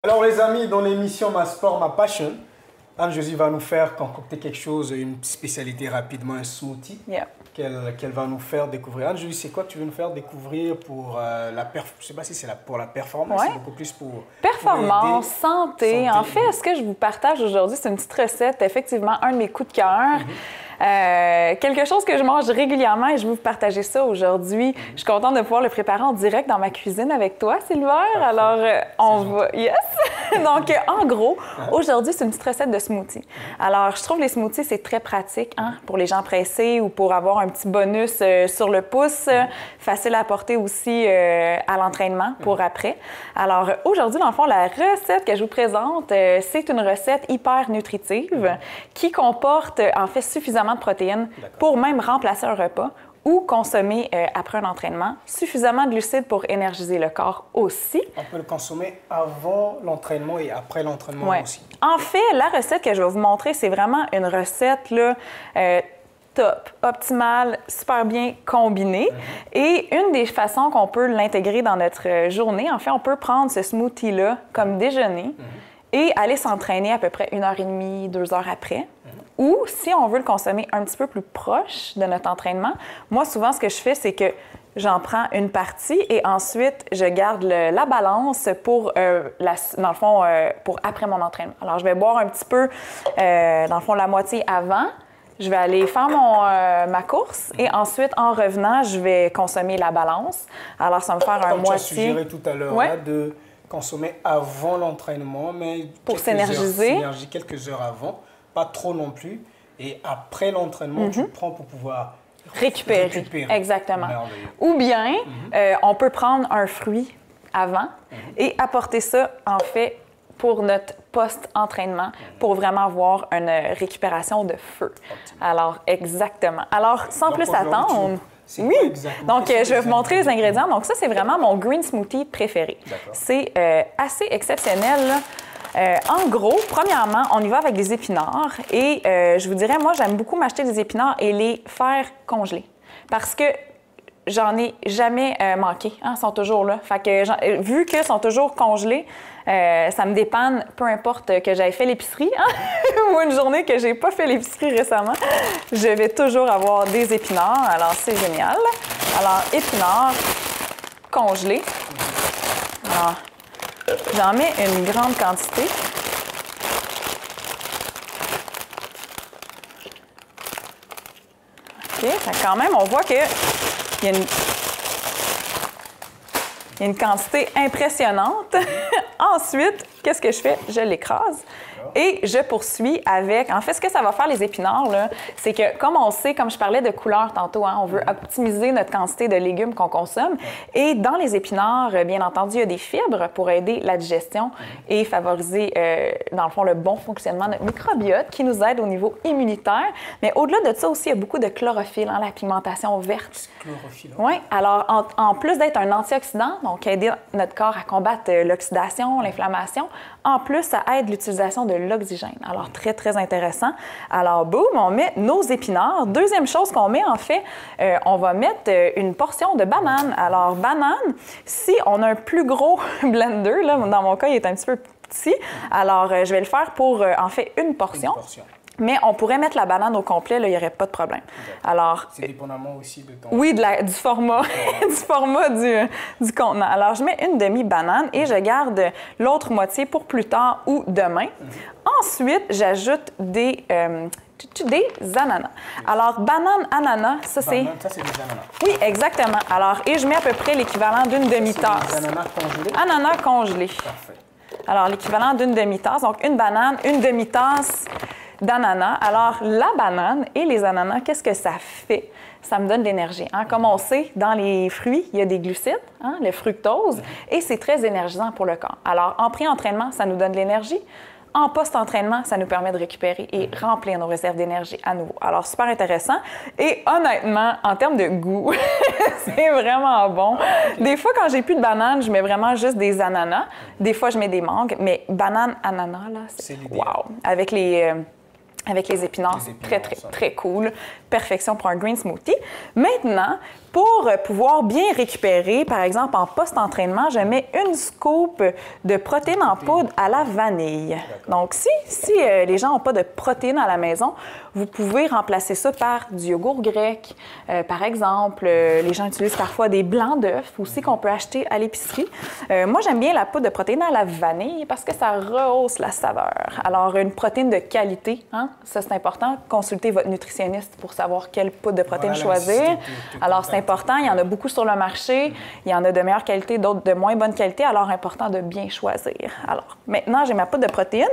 Alors les amis, dans l'émission Ma Sport, Ma Passion, Anne-Josie va nous faire concocter quelque chose, une spécialité rapidement, un smoothie qu'elle va nous faire découvrir. Anne-Josie, c'est quoi que tu veux nous faire découvrir pour la performance? Je ne sais pas si c'est pour la performance, c'est beaucoup plus pour... Performance, santé. En fait, ce que je vous partage aujourd'hui, c'est une petite recette, effectivement, un de mes coups de cœur. Quelque chose que je mange régulièrement et je veux vous partager ça aujourd'hui. Je suis contente de pouvoir le préparer en direct dans ma cuisine avec toi, Sylvain. Alors, on va... Yes! Donc, en gros, aujourd'hui, c'est une petite recette de smoothie. Alors, je trouve les smoothies, c'est très pratique pour les gens pressés ou pour avoir un petit bonus sur le pouce. Facile à apporter aussi à l'entraînement pour après. Alors, aujourd'hui, dans le fond, la recette que je vous présente, c'est une recette hyper nutritive qui comporte, en fait, suffisamment de protéines pour même remplacer un repas ou consommer après un entraînement, suffisamment de glucides pour énergiser le corps aussi. On peut le consommer avant l'entraînement et après l'entraînement aussi. En fait, la recette que je vais vous montrer, c'est vraiment une recette là, top, optimale, super bien combinée. Et une des façons qu'on peut l'intégrer dans notre journée, en fait, on peut prendre ce smoothie-là comme déjeuner et aller s'entraîner à peu près 1h30, 2 heures après. Ou si on veut le consommer un petit peu plus proche de notre entraînement, moi, souvent, ce que je fais, c'est que j'en prends une partie et ensuite, je garde la balance pour, dans le fond, pour après mon entraînement. Alors, je vais boire un petit peu, dans le fond, la moitié avant. Je vais aller faire ma course et ensuite, en revenant, je vais consommer la balance. Alors, ça va me faire un moitié... Comme tu as suggéré tout à l'heure, là, de consommer avant l'entraînement, mais pour s'énergiser. Quelques heures avant. Pas trop non plus. Et après l'entraînement, tu le prends pour pouvoir récupérer. Exactement. Ou bien, on peut prendre un fruit avant et apporter ça, en fait, pour notre post-entraînement, pour vraiment avoir une récupération de feu. Alors, exactement. Alors, sans plus attendre... Oui, donc je vais vous montrer les ingrédients. Donc ça, c'est vraiment mon green smoothie préféré. C'est assez exceptionnel, là. En gros, premièrement, on y va avec des épinards et je vous dirais, moi, j'aime beaucoup m'acheter des épinards et les faire congeler parce que j'en ai jamais manqué. Ils sont toujours là. Fait que, vu qu'ils sont toujours congelés, ça me dépanne, peu importe que j'aille fait l'épicerie ou une journée que j'ai pas fait l'épicerie récemment, je vais toujours avoir des épinards. Alors, c'est génial. Alors, épinards congelés. Alors, j'en mets une grande quantité. OK, quand même, on voit qu'il y a une quantité impressionnante. Ensuite, qu'est-ce que je fais? Je l'écrase. Et je poursuis avec... En fait, ce que ça va faire, les épinards, c'est que, comme on sait, comme je parlais de couleur tantôt, on veut optimiser notre quantité de légumes qu'on consomme. Et dans les épinards, bien entendu, il y a des fibres pour aider la digestion et favoriser, dans le fond, le bon fonctionnement de notre microbiote qui nous aide au niveau immunitaire. Mais au-delà de ça aussi, il y a beaucoup de chlorophylle, la pigmentation verte. Chlorophylle. Oui. Alors, en plus d'être un antioxydant, donc aider notre corps à combattre l'oxydation, l'inflammation, en plus, ça aide l'utilisation de l'oxygène. Alors, très, très intéressant. Alors, boum, on met nos épinards. Deuxième chose qu'on met, en fait, on va mettre une portion de banane. Alors, banane, si on a un plus gros blender, là, dans mon cas, il est un petit peu petit, alors je vais le faire pour, en fait, une portion. Mais on pourrait mettre la banane au complet, là, il n'y aurait pas de problème. Alors, c'est dépendamment aussi de ton... Oui, du format, du format du contenant. Alors, je mets une demi-banane et je garde l'autre moitié pour plus tard ou demain. Ensuite, j'ajoute des ananas. Alors, banane, ananas, ça c'est... Ça, c'est des ananas. Oui, exactement. Alors, et je mets à peu près l'équivalent d'une demi-tasse. Des ananas congelés? Ananas congelés. Parfait. Alors, l'équivalent d'une demi-tasse. Donc, une banane, une demi-tasse d'ananas. Alors, la banane et les ananas, qu'est-ce que ça fait? Ça me donne de l'énergie. Comme on sait, dans les fruits, il y a des glucides, le fructose, et c'est très énergisant pour le corps. Alors, en pré-entraînement, ça nous donne de l'énergie. En post-entraînement, ça nous permet de récupérer et remplir nos réserves d'énergie à nouveau. Alors, super intéressant. Et honnêtement, en termes de goût, c'est vraiment bon. Des fois, quand j'ai plus de bananes, je mets vraiment juste des ananas. Des fois, je mets des mangues. Mais banane, ananas, là, c'est wow! Avec les épinards, très, très, très cool. Perfection pour un green smoothie. Maintenant, Pour pouvoir bien récupérer, par exemple, en post-entraînement, je mets une scoop de protéines en poudre à la vanille. Donc, si les gens n'ont pas de protéines à la maison, vous pouvez remplacer ça par du yogourt grec, par exemple. Les gens utilisent parfois des blancs d'œufs aussi qu'on peut acheter à l'épicerie. Moi, j'aime bien la poudre de protéines à la vanille parce que ça rehausse la saveur. Alors, une protéine de qualité, hein, ça c'est important. Consultez votre nutritionniste pour savoir quelle poudre de protéines choisir. Alors, c'est important. Il y en a beaucoup sur le marché. Il y en a de meilleure qualité, d'autres de moins bonne qualité. Alors, important de bien choisir. Alors, maintenant, j'ai ma poudre de protéines.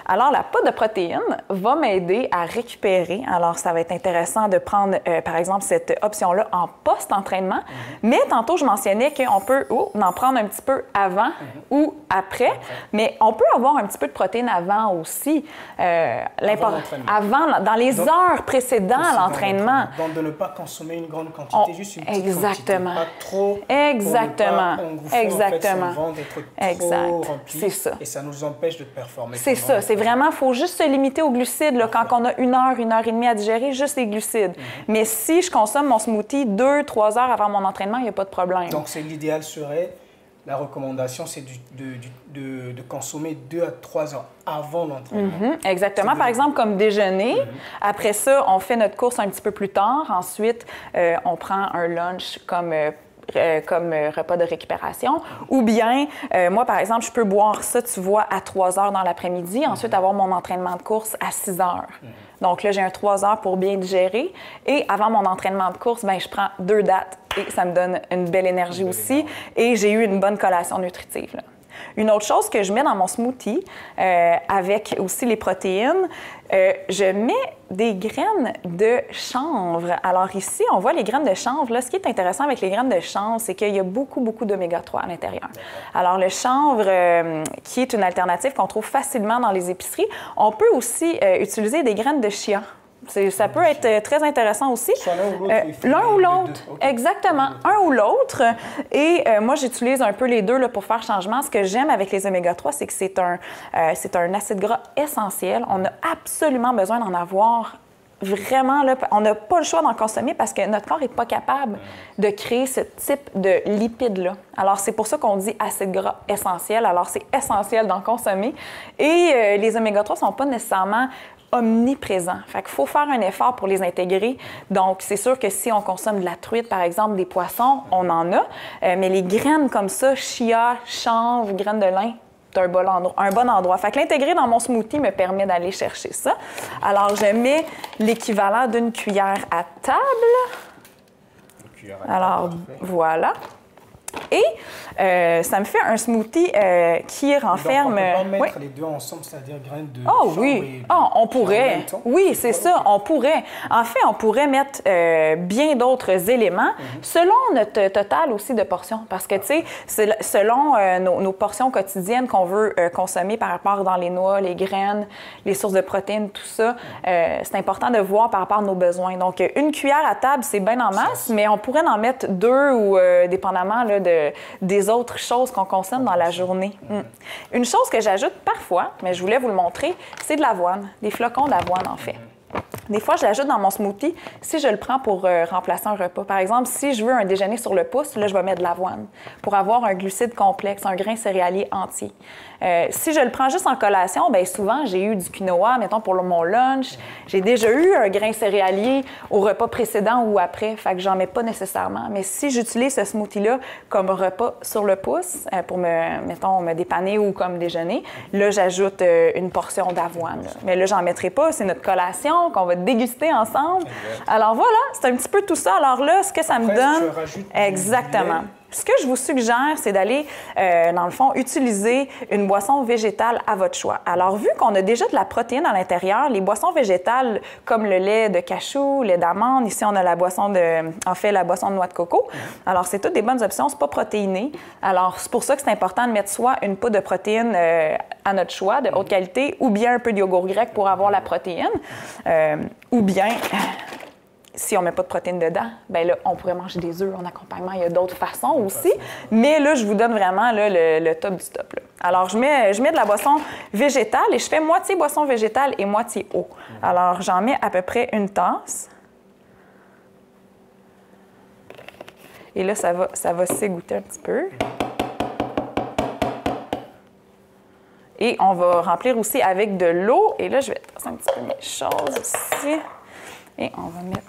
Alors, la poudre de protéines va m'aider à récupérer. Alors, ça va être intéressant de prendre, par exemple, cette option-là en post-entraînement. Mais tantôt, je mentionnais qu'on peut en prendre un petit peu avant ou après. Mais on peut avoir un petit peu de protéines avant aussi. Avant, dans les heures précédant l'entraînement. Donc, de ne pas consommer une grande quantité, juste une petite exactement. quantité. Pas trop. Exactement. Exactement. En fait, son ventre est trop rempli. C'est ça. Et ça nous empêche de performer. C'est ça. C'est vraiment, il faut juste se limiter aux glucides. Là, quand on a 1 heure et demie à digérer, juste les glucides. Mais si je consomme mon smoothie 2-3 heures avant mon entraînement, il n'y a pas de problème. Donc, l'idéal serait, la recommandation, c'est de consommer 2 à 3 heures avant l'entraînement. Exactement. Par exemple, comme déjeuner. Après ça, on fait notre course un petit peu plus tard. Ensuite, on prend un lunch comme repas de récupération. Ou bien, moi, par exemple, je peux boire ça, tu vois, à 3 heures dans l'après-midi, ensuite avoir mon entraînement de course à 6 heures. Donc là, j'ai un 3 heures pour bien digérer. Et avant mon entraînement de course, bien, je prends 2 dattes et ça me donne une belle énergie aussi. Et j'ai eu une bonne collation nutritive, là. Une autre chose que je mets dans mon smoothie, avec aussi les protéines, je mets des graines de chanvre. Alors ici, on voit les graines de chanvre. Là, ce qui est intéressant avec les graines de chanvre, c'est qu'il y a beaucoup d'oméga 3 à l'intérieur. Alors le chanvre, qui est une alternative qu'on trouve facilement dans les épiceries, on peut aussi utiliser des graines de chia. Ça peut être très intéressant aussi. L'un ou l'autre. Exactement. Un ou l'autre. Et moi, j'utilise un peu les deux là, pour faire changement. Ce que j'aime avec les oméga 3, c'est que c'est un acide gras essentiel. On a absolument besoin d'en avoir. Vraiment, là, on n'a pas le choix d'en consommer parce que notre corps n'est pas capable de créer ce type de lipides-là. Alors, c'est pour ça qu'on dit acide gras essentiel. Alors, c'est essentiel d'en consommer. Et les oméga 3 ne sont pas nécessairement omniprésents. Fait qu'il faut faire un effort pour les intégrer. Donc, c'est sûr que si on consomme de la truite, par exemple, des poissons, on en a. Mais les graines comme ça, chia, chanvre, graines de lin, c'est un bon endroit. Fait que l'intégrer dans mon smoothie me permet d'aller chercher ça. Alors, je mets l'équivalent d'une cuillère à table. Alors, voilà. Et ça me fait un smoothie qui renferme... Donc, on peut pas mettre les deux ensemble, c'est-à-dire graines de chanvre oui. On pourrait. Oui, c'est ça, on pourrait. En fait, on pourrait mettre bien d'autres éléments selon notre total aussi de portions. Parce que, tu sais, selon nos portions quotidiennes qu'on veut consommer par rapport dans les noix, les graines, les sources de protéines, tout ça, c'est important de voir par rapport à nos besoins. Donc, une cuillère à table, c'est bien en masse, mais on pourrait en mettre 2 ou dépendamment là, des autres choses qu'on consomme dans la journée. Une chose que j'ajoute parfois, mais je voulais vous le montrer, c'est de l'avoine, des flocons d'avoine en fait. Des fois, je l'ajoute dans mon smoothie si je le prends pour remplacer un repas. Par exemple, si je veux un déjeuner sur le pouce, là, je vais mettre de l'avoine pour avoir un glucide complexe, un grain céréalier entier. Si je le prends juste en collation, bien souvent, j'ai eu du quinoa, mettons, pour mon lunch. J'ai déjà eu un grain céréalier au repas précédent ou après, fait que j'en mets pas nécessairement. Mais si j'utilise ce smoothie-là comme repas sur le pouce, pour me dépanner ou comme déjeuner, là, j'ajoute une portion d'avoine. Mais là, j'en mettrai pas, c'est notre collation qu'on va déguster ensemble. Alors voilà, c'est un petit peu tout ça. Alors là, ce que ça me donne... Exactement. Ce que je vous suggère, c'est d'aller, dans le fond, utiliser une boisson végétale à votre choix. Alors, vu qu'on a déjà de la protéine à l'intérieur, les boissons végétales comme le lait de cachou, le lait d'amande, ici, on a la boisson de noix de coco. Alors, c'est toutes des bonnes options, c'est pas protéiné. Alors, c'est pour ça que c'est important de mettre soit une poudre de protéines à notre choix, de haute qualité, ou bien un peu de yogourt grec pour avoir la protéine, ou bien... Si on ne met pas de protéines dedans, bien là, on pourrait manger des œufs en accompagnement. Il y a d'autres façons aussi. Mais là, je vous donne vraiment là, le top du top. Là. Alors, je mets de la boisson végétale et je fais moitié boisson végétale et moitié eau. Alors, j'en mets à peu près une tasse. Et là, ça va s'égoutter un petit peu. Et on va remplir aussi avec de l'eau. Et là, je vais tasser un petit peu mes choses ici. Et on va mettre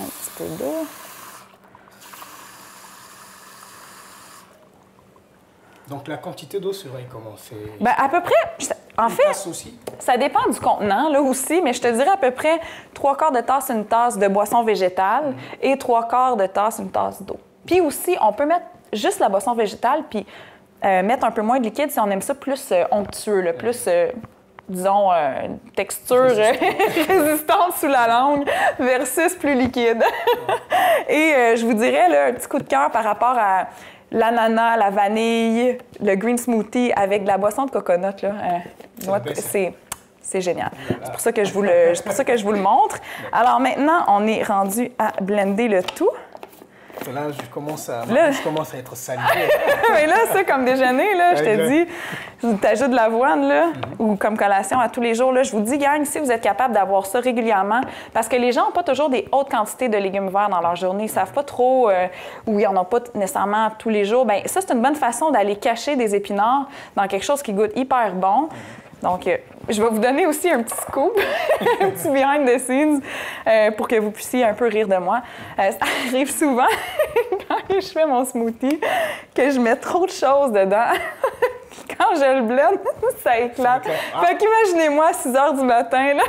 un petit peu d'eau. Donc, la quantité d'eau serait comment? Bien, à peu près, en fait, ça dépend du contenant, là aussi, mais je te dirais à peu près 3/4 de tasse, une tasse de boisson végétale et 3/4 de tasse, une tasse d'eau. Puis aussi, on peut mettre juste la boisson végétale, puis mettre un peu moins de liquide si on aime ça plus onctueux, là, plus, disons, une texture résistante sous la langue versus plus liquide. Et je vous dirais, là, un petit coup de cœur par rapport à l'ananas, la vanille, le green smoothie avec de la boisson de coconut, là. C'est génial. C'est pour ça que je vous le montre. Alors maintenant, on est rendu à blender le tout. Là, je commence à être salivé. Mais là, ça, comme déjeuner, là, je te dis, tu ajoutes de l'avoine, là, ou comme collation à tous les jours, là, je vous dis, gang, si vous êtes capable d'avoir ça régulièrement, parce que les gens n'ont pas toujours des hautes quantités de légumes verts dans leur journée, ils ne savent pas trop, ou ils n'en ont pas nécessairement tous les jours, bien, ça, c'est une bonne façon d'aller cacher des épinards dans quelque chose qui goûte hyper bon. Donc, je vais vous donner aussi un petit scoop, un petit behind the scenes, pour que vous puissiez un peu rire de moi. Ça arrive souvent, quand je fais mon smoothie, que je mets trop de choses dedans. Puis quand je le blende, ça éclate. Fait qu'imaginez-moi à 6 h du matin, là,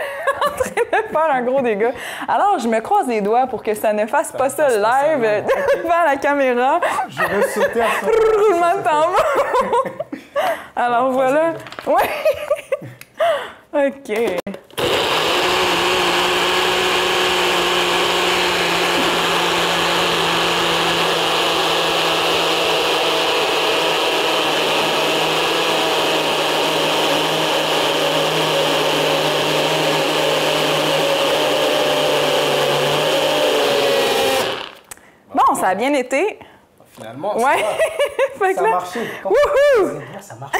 en train de faire un gros dégât. Alors, je me croise les doigts pour que ça ne fasse pas ça live devant la caméra. Je vais sauter à ça. Roulement de tambour. Alors, voilà. Oui. OK. Bon, ça a bien été. Finalement, ouais. Ça a marché. Wouhou! Ça marche.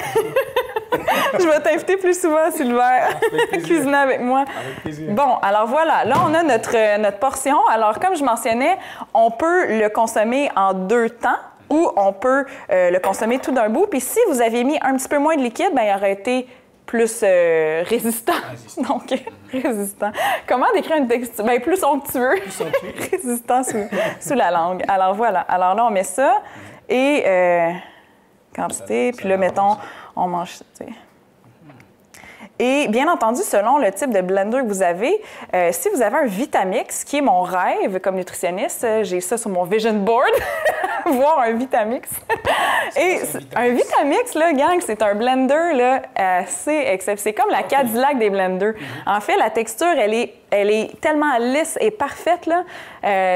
Je vais t'inviter plus souvent, Sylvain, à cuisiner avec moi. Avec plaisir. Bon, alors voilà, là, on a notre portion. Alors, comme je mentionnais, on peut le consommer en 2 temps ou on peut le consommer tout d'un bout. Puis si vous aviez mis un petit peu moins de liquide, bien, il aurait été plus résistant. Donc, résistant. Comment décrire une texture? Bien, plus onctueux. Plus onctueux. Résistant sous la langue. Alors, voilà. Alors là, on met ça et quantité. Puis là, mettons, on mange, tu sais. Et bien entendu, selon le type de blender que vous avez, si vous avez un Vitamix, qui est mon rêve comme nutritionniste, j'ai ça sur mon vision board, voir un Vitamix. Et un Vitamix, là, gang, c'est un blender là, assez exceptionnel. C'est comme la Cadillac des blenders. En fait, la texture, elle est tellement lisse et parfaite, là,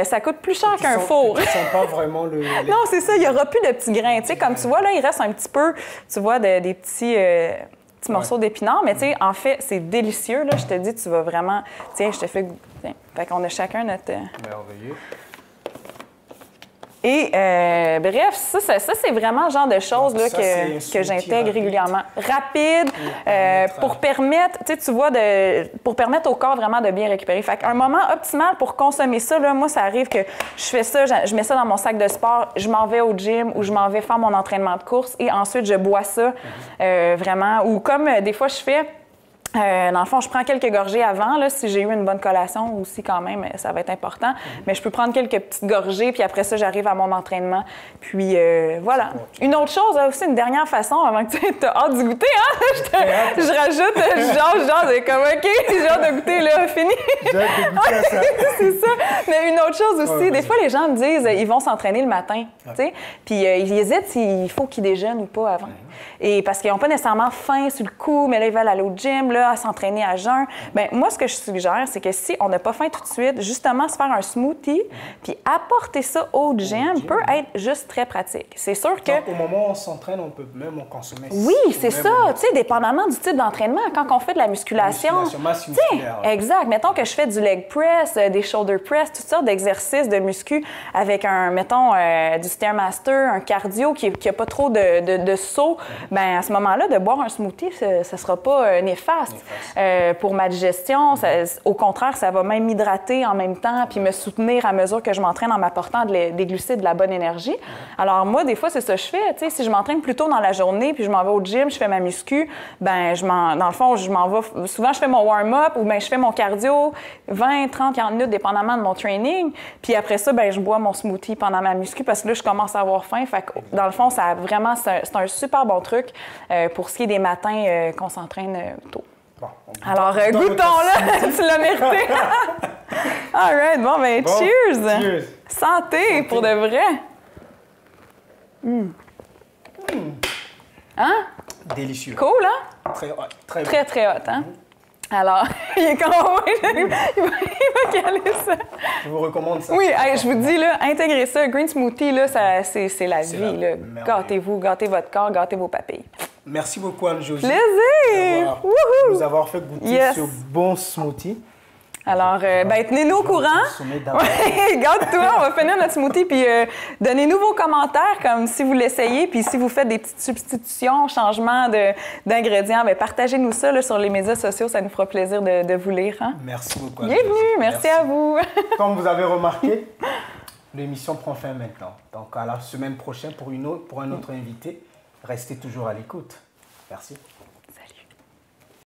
ça coûte plus cher qu'un four. Ils ne sont pas vraiment Non, c'est ça, il n'y aura plus de petits grains. Tu sais, comme tu vois, là, il reste un petit peu, tu vois, des petits morceaux d'épinards, mais tu sais, en fait, c'est délicieux, là. Je te dis, tu vas vraiment... Tiens, je te fais goûter. Fait qu'on a chacun notre... Merveilleux. Et bref, ça c'est vraiment le genre de choses là, que j'intègre régulièrement. Rapide, pour permettre, tu vois, pour permettre au corps vraiment de bien récupérer. Fait qu'un moment optimal pour consommer ça, là, moi, ça arrive que je fais ça, je mets ça dans mon sac de sport, je m'en vais au gym ou je m'en vais faire mon entraînement de course et ensuite je bois ça vraiment. Ou comme des fois je fais... dans le fond, je prends quelques gorgées avant, là, si j'ai eu une bonne collation aussi quand même, ça va être important. Mais je peux prendre quelques petites gorgées, puis après ça, j'arrive à mon entraînement. Puis voilà. Une autre chose, aussi, une dernière façon, avant que tu aies hâte d'y goûter, hein? Je rajoute, genre, c'est comme OK, j'ai hâte de goûter, là, fini. J'ai hâte de goûter à ça. C'est ça. Mais une autre chose aussi, des fois, les gens me disent, ils vont s'entraîner le matin, tu sais, puis ils hésitent s'il faut qu'ils déjeunent ou pas avant. Et parce qu'ils n'ont pas nécessairement faim sur le coup, mais là, ils veulent aller au gym, là, à s'entraîner à jeun. Bien, moi, ce que je suggère, c'est que si on n'a pas faim tout de suite, justement, se faire un smoothie, puis apporter ça au gym peut être juste très pratique. C'est sûr que... Donc, au moment où on s'entraîne, on peut même en consommer. Oui, c'est ça. Tu sais, dépendamment du type d'entraînement. Quand on fait de la musculation... Masse musculaire. Exact. Mettons que je fais du leg press, des shoulder press, toutes sortes d'exercices de muscu avec un, mettons, du Stairmaster, un cardio qui n'a pas trop de sauts ben à ce moment-là, de boire un smoothie, ça ne sera pas néfaste. Pour ma digestion. Au contraire, ça va même m'hydrater en même temps puis me soutenir à mesure que je m'entraîne en m'apportant des glucides, de la bonne énergie. Alors moi, des fois, c'est ça que je fais. Tu sais, si je m'entraîne plus tôt dans la journée puis je m'en vais au gym, je fais ma muscu, ben dans le fond, je m'en vais. Souvent, je fais mon warm-up ou ben je fais mon cardio 20, 30, 40 minutes, dépendamment de mon training. Puis après ça, ben je bois mon smoothie pendant ma muscu parce que là, je commence à avoir faim. Fait que, dans le fond, c'est un super bon truc pour ce qui est des matins qu'on s'entraîne tôt. Bon, alors, goûtons là, tu l'as mérité. All right, bon, ben, cheers. Cheers. Santé, pour de vrai. Hein? Délicieux. Cool, hein? Très hot. Très, très, très hot, hein? Alors, il est comme, il va caler ça. Je vous recommande ça. Oui, je vous dis, là, intégrez ça. Green smoothie, là, c'est la vie. Là. Gâtez-vous, gâtez votre corps, gâtez vos papilles. Merci beaucoup, Anne-Josie. Plaisir! De nous avoir fait goûter ce bon smoothie. Alors, ben, tenez-nous au courant. Garde-toi, on va finir notre smoothie. Puis donnez-nous vos commentaires, comme si vous l'essayez. Puis si vous faites des petites substitutions, changements d'ingrédients, ben, partagez-nous ça là, sur les médias sociaux. Ça nous fera plaisir de vous lire. Hein? Merci beaucoup. Bienvenue, merci à vous. Comme vous avez remarqué, l'émission prend fin maintenant. Donc, à la semaine prochaine pour un autre invité. Restez toujours à l'écoute. Merci.